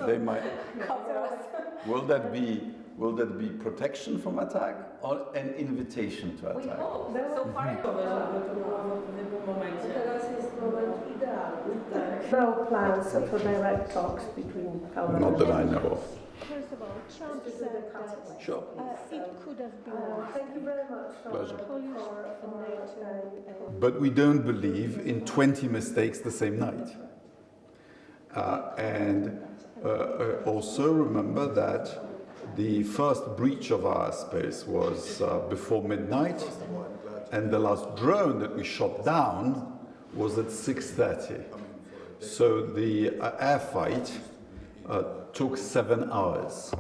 They might. Will that be protection from attack or an invitation to attack? We hope. So far, no plans for direct talks between Poland. Not that I know of. First of all, Trump said that Sure. it could have been Thank you very much. Pleasure. Polish NATO. But we don't believe in 20 mistakes the same night. Also remember that the first breach of our airspace was before midnight, and the last drone that we shot down was at 6:30. So the air fight took 7 hours.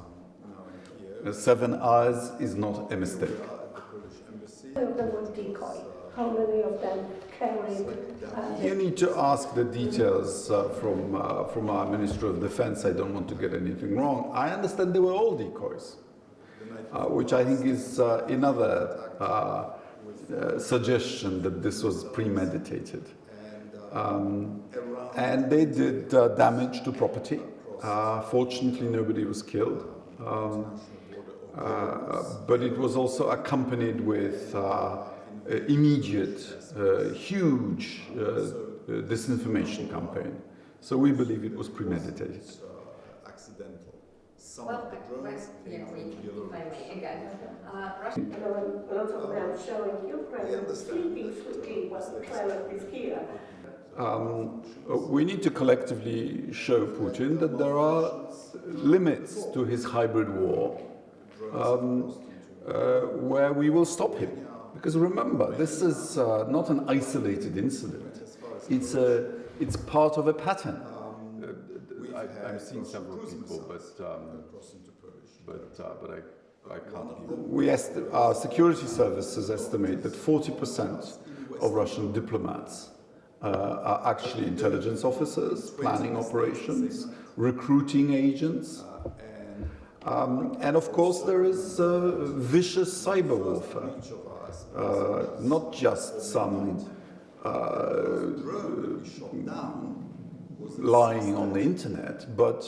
7 hours is not a mistake. How many of them were decoy? How many of them carried? You need to ask the details from our Minister of Defense. I don't want to get anything wrong. I understand they were all decoys, which I think is another suggestion that this was premeditated. And they did damage to property. Fortunately, nobody was killed. But it was also accompanied with immediate, huge disinformation campaign. So we believe it was premeditated. well, if I may, again, Russia. A lot of them showing Ukraine sleeping sweetly while the climate is here. We need to collectively show Putin that there are limits to his hybrid war, where we will stop him. Because remember, this is not an isolated incident. It's part of a pattern. I'm seeing several people, but I can't. Our security services estimate that 40% of Russian diplomats are actually intelligence officers, planning operations, recruiting agents. And of course there is vicious cyber warfare, not just some lying on the internet, but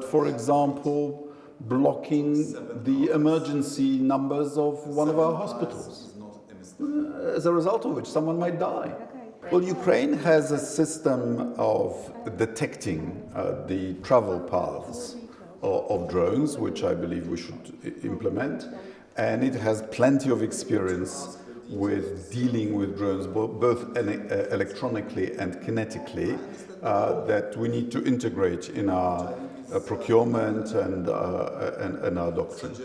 for example blocking the emergency numbers of one of our hospitals, as a result of which someone might die. Well, Ukraine has a system of detecting the travel paths of drones, which I believe we should implement, and it has plenty of experience with dealing with drones, both electronically and kinetically, that we need to integrate in our procurement and our doctrine. So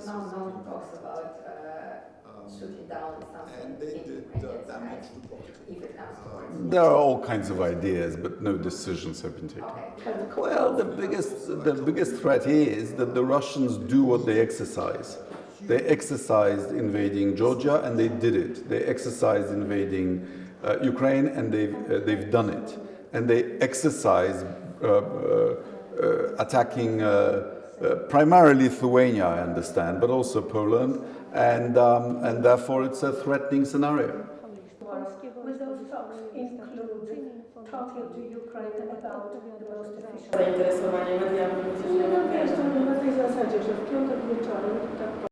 no one talks about shooting down something in Ukrainian side, if it comes to war. There are all kinds of ideas, but no decisions have been taken. Okay. Well, the biggest threat is that the Russians do what they exercise. They exercised invading Georgia, and they did it. They exercised invading Ukraine, and they've done it. And they exercise attacking primarily Lithuania, I understand, but also Poland, and therefore it's a threatening scenario. Will those talks include talking to Ukraine about the most efficient? Zainteresowanie mediami. No wiesz, to na tej zasadzie, że w piątek wieczorem tak